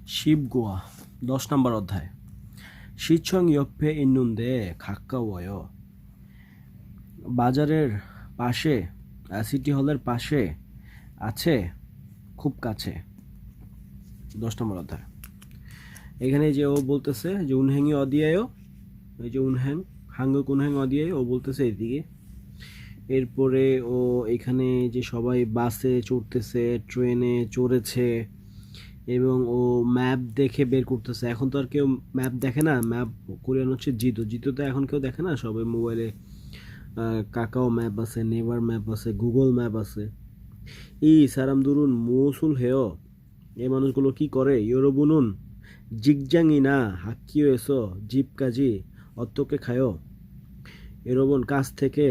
십고아 10 নম্বর অধ্যায় 시청 옆에 있는데 가까워요. বাজারের পাশে সিটি হলের পাশে আছে খুব কাছে 10 নম্বর অধ্যায় এখানে যে ও বলতেছে যে উনহ্যাংই অদিয়ায়ও এই যে উনহ্যাং হাঙ্গুক উনহ্যাং অদিয়ায় ও বলতেছে এদিকে এরপরে ও এখানে যে সবাই বাসে চড়তেছে ট্রেনে চড়েছে এবং ও ম্যাপ দেখে বের করতেছে এখন তো আর কেউ ম্যাপ দেখে না ম্যাপ কোরিয়ান হচ্ছে জিতো তো এখন কেউ দেখে না সবাই মোবাইলে কাকাও ম্যাপ আছে নেভার ম্যাপ আছে গুগল ম্যাপ আছে ই সারাম দুরুন মৌসুল হেয় এই মানুষগুলো কি করে ইয়োরোবুনুন জিগজাংই না হাক্কিও এসো জিপ কাজি অত্তকে খায়ও ইয়োরোবন কাজ থেকে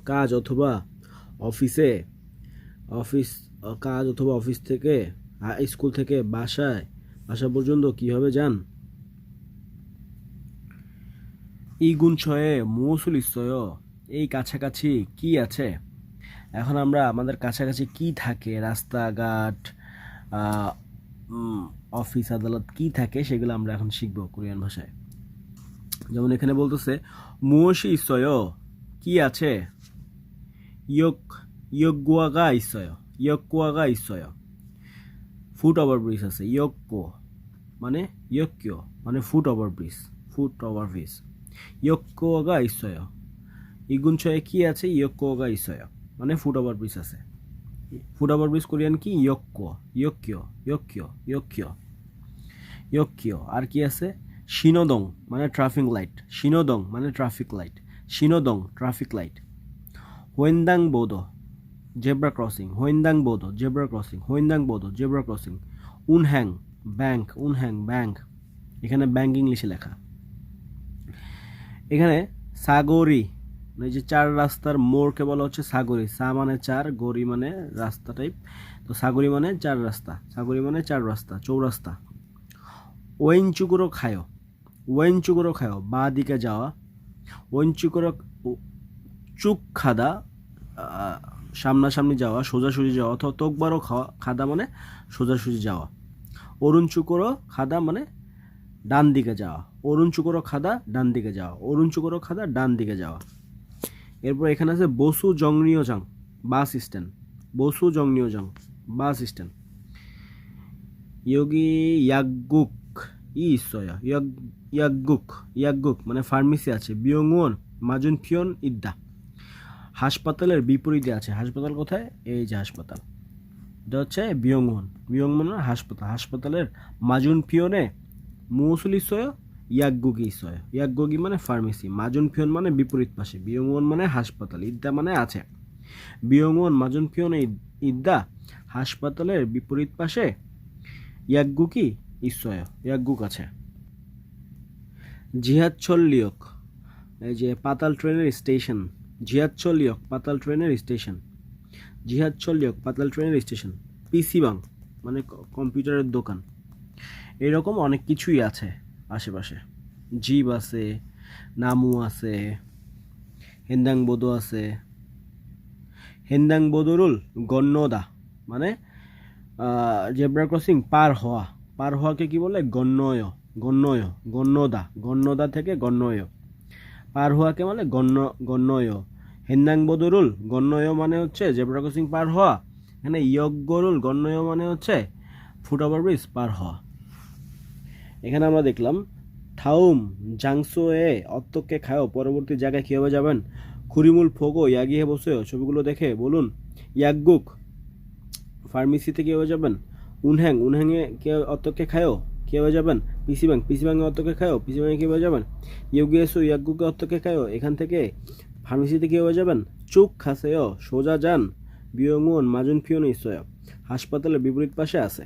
কাজ অথবা অফিসে কাজ অথবা অফিস থেকে স্কুল থেকে বাসা পর্যন্ত কিভাবে যান 이 근처에 무엇을 있어요? এই কাছাকাছি কি আছে এখন আমরা আমাদের কাছাকাছি কি থাকে রাস্তাঘাট অফিস আদালত কি থাকে সেগুলো আমরা এখন শিখব কোরিয়ান ভাষায় যেমন এখানে বলতেছে 무엇이 있어요 কি আছে 역구아가 있어요 ফুট ওভার ব্রিজ আছে 역고 মানে 역교 মানে ফুট ওভার ব্রিজ 역고가 있어요 이 근처에 কি আছে 역고가 있어요 মানে ফুট ওভার ব্রিজ আছে ফুট ওভার ব্রিজ কোরিয়ান কি 역교 আর কি আছে 신호등 মানে ট্রাফিক লাইট 횡단보도 জেব্রা ক্রসিং উনহ্যাং ব্যাংক এখানে ব্যাংক ইংলিশে লেখা এখানে সাগরি মানে যে চার রাস্তার মোড়কে বলা হচ্ছে সাগরি সা মানে চার গরি মানে রাস্তা টাইপ তো সাগরি মানে চার রাস্তা চৌরাস্তা ওয়েনচুকুরো খায়ো বা দিকে যাওয়া ওয়েনচুকুরো চুক খাদা সামনাসামনি যাওয়া সোজাসুজি যাওয়া অথবা তোকবারও খাদা মানে সোজাসুজি যাওয়া অরুণচুকুরো খাদা মানে ডান দিকে যাওয়া অরুণচুকুরো খাদা ডান দিকে যাওয়া এরপর এখানে আছে বসু জংনিওজাং বাস স্ট্যান্ড 여기 약국 있어요 약국 মানে ফার্মেসি আছে 병원 맞은편 있다 হাসপাতালের বিপরীতে আছে হাসপাতাল কোথায় এই যে হাসপাতাল এটা হচ্ছে 병원 মানে হাসপাতালের 맞은편에 무엇을 있어요 약국이 মানে ফার্মেসি 맞은편 মানে বিপরীত পাশে 병원 মানে হাসপাতাল ইদ্দা মানে আছে 병원 맞은편에 있다 হাসপাতালের বিপরীত পাশে 약국이 있어요 약국 আছে 지하철역 এই যে পাতাল ট্রেনের স্টেশন 지하철역 পাতাল ট্রেনের স্টেশন পিসিবাং মানে কম্পিউটারের দোকান এরকম অনেক কিছুই আছে আশেপাশে জিব আছে নামু আছে হেন্দাংবোদো আছে হেন্দাংবোদোরুল গণ্যদা মানে জেব্রা ক্রসিং পার হওয়াকে কি বলে গণ্যদা থেকে গণ্যয় পার হওয়াকে মানে গণ্যয় হেন্দাংবোদোরুল গণ্যয় মানে হচ্ছে জেব্রা ক্রসিং পার হওয়া এখানে ইয়গরুল গণ্যয় মানে হচ্ছে ফুট ওভার ব্রিজ পার হওয়া এখানে আমরা দেখলাম থাউম জাংসোয়ে অত্তকে খায়ো পরবর্তী জায়গায় কীভাবে যাবেন খুরিমুল ফোগো ইয়াগিয়ে বসে ছবিগুলো দেখে বলুন ইয়াগুক ফার্মেসিতে কীভাবে যাবেন উনহ্যাংয়ে অত্তকে খায়ো কীভাবে যাবেন পিসিবাংয়ে অত্তকে খায়ো পিসিবাংয়ে কীভাবে যাবেন ইয়োগিয়েসো ইয়াগুকে অত্তকে খায়ো এখান থেকে ফার্মেসিতে কীভাবে যাবেন চুক খাসেয় সোজা যান বিয়ঙ্গন মাজুন ফিওন ইসয় হাসপাতালের বিপরীত পাশে আছে